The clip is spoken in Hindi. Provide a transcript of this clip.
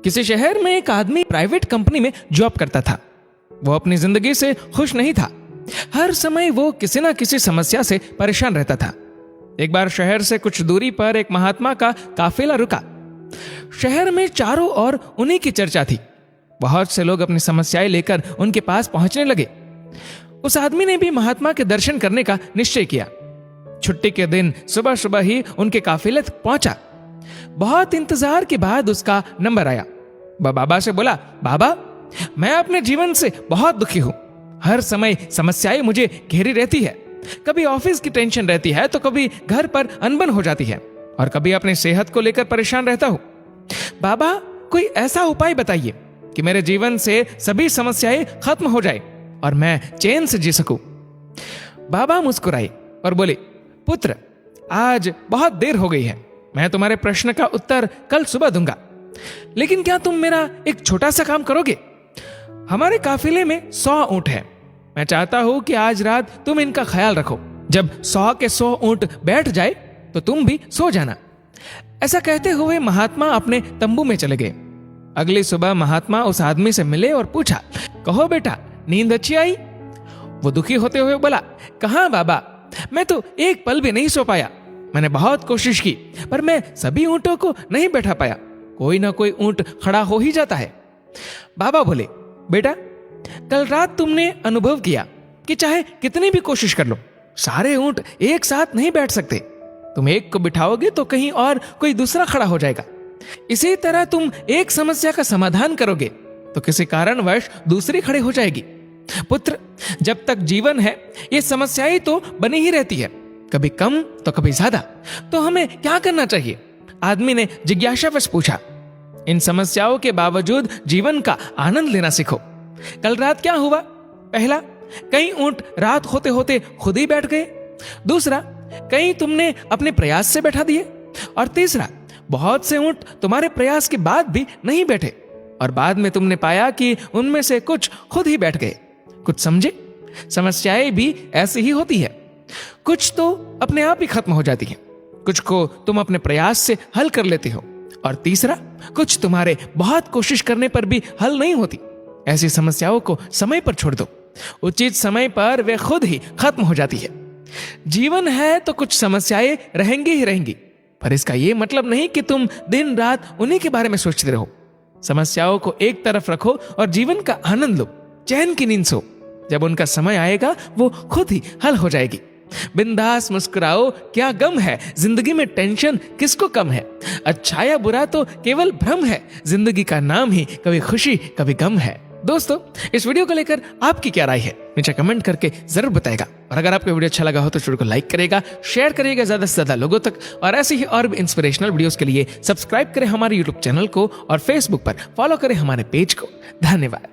किसी शहर में एक आदमी प्राइवेट कंपनी में जॉब करता था। वो अपनी जिंदगी से खुश नहीं था। हर समय वो किसी ना किसी समस्या से परेशान रहता था। एक बार शहर से कुछ दूरी पर एक महात्मा का काफिला रुका। शहर में चारों ओर उन्हीं की चर्चा थी। बहुत से लोग अपनी समस्याएं लेकर उनके पास पहुंचने लगे। उस आदमी ने भी महात्मा के दर्शन करने का निश्चय किया। छुट्टी के दिन सुबह सुबह ही उनके काफिले तक पहुंचा। बहुत इंतजार के बाद उसका नंबर आया। वह बाबा से बोला, बाबा, मैं अपने जीवन से बहुत दुखी हूं। हर समय समस्याएं मुझे घेरी रहती है। कभी ऑफिस की टेंशन रहती है तो कभी घर पर अनबन हो जाती है और कभी अपनी सेहत को लेकर परेशान रहता हूं। बाबा, कोई ऐसा उपाय बताइए कि मेरे जीवन से सभी समस्याएं खत्म हो जाए और मैं चैन से जी सकूं। बाबा मुस्कुराए और बोले, पुत्र, आज बहुत देर हो गई है। मैं तुम्हारे प्रश्न का उत्तर कल सुबह दूंगा, लेकिन क्या तुम मेरा एक छोटा सा काम करोगे? हमारे काफिले में 100 ऊंट है। मैं चाहता हूं कि आज रात तुम इनका ख्याल रखो। जब 100 के 100 ऊंट बैठ जाए तो तुम भी सो जाना। ऐसा कहते हुए महात्मा अपने तंबू में चले गए। अगली सुबह महात्मा उस आदमी से मिले और पूछा, कहो बेटा, नींद अच्छी आई? वो दुखी होते हुए बोला, कहां बाबा, मैं तो एक पल भी नहीं सो पाया। मैंने बहुत कोशिश की पर मैं सभी ऊंटों को नहीं बैठा पाया। कोई ना कोई ऊंट खड़ा हो ही जाता है। बाबा बोले, बेटा, कल रात तुमने अनुभव किया कि चाहे कितनी भी कोशिश कर लो, सारे ऊंट एक साथ नहीं बैठ सकते। तुम एक को बिठाओगे तो कहीं और कोई दूसरा खड़ा हो जाएगा। इसी तरह तुम एक समस्या का समाधान करोगे तो किसी कारणवश दूसरी खड़ी हो जाएगी। पुत्र, जब तक जीवन है ये समस्याएं तो बनी ही रहती है, कभी कम तो कभी ज्यादा। तो हमें क्या करना चाहिए? आदमी ने जिज्ञासावश पूछा। इन समस्याओं के बावजूद जीवन का आनंद लेना सीखो। कल रात क्या हुआ? पहला, कई ऊंट रात होते होते खुद ही बैठ गए। दूसरा, कई तुमने अपने प्रयास से बैठा दिए। और तीसरा, बहुत से ऊंट तुम्हारे प्रयास के बाद भी नहीं बैठे और बाद में तुमने पाया कि उनमें से कुछ खुद ही बैठ गए। कुछ समझे? समस्याएं भी ऐसी ही होती है। कुछ तो अपने आप ही खत्म हो जाती है, कुछ को तुम अपने प्रयास से हल कर लेते हो, और तीसरा, कुछ तुम्हारे बहुत कोशिश करने पर भी हल नहीं होती। ऐसी समस्याओं को समय पर छोड़ दो। उचित समय पर वे खुद ही खत्म हो जाती है। जीवन है तो कुछ समस्याएं रहेंगी ही रहेंगी, पर इसका यह मतलब नहीं कि तुम दिन रात उन्हीं के बारे में सोचते रहो। समस्याओं को एक तरफ रखो और जीवन का आनंद लो। चैन की नींद सो। जब उनका समय आएगा वो खुद ही हल हो जाएगी। बिंदास मुस्कुराओ, क्या गम है, जिंदगी में टेंशन किसको कम है। अच्छा या बुरा तो केवल भ्रम है, जिंदगी का नाम ही कभी खुशी कभी गम है। दोस्तों, इस वीडियो को लेकर आपकी क्या राय है नीचे कमेंट करके जरूर बताएगा। और अगर आपको वीडियो अच्छा लगा हो तो वीडियो को लाइक करेगा, शेयर करिएगा ज्यादा से ज्यादा लोगों तक। और ऐसे ही और भी इंस्पिरेशनल वीडियोस के लिए सब्सक्राइब करें हमारे यूट्यूब चैनल को और फेसबुक पर फॉलो करें हमारे पेज को। धन्यवाद।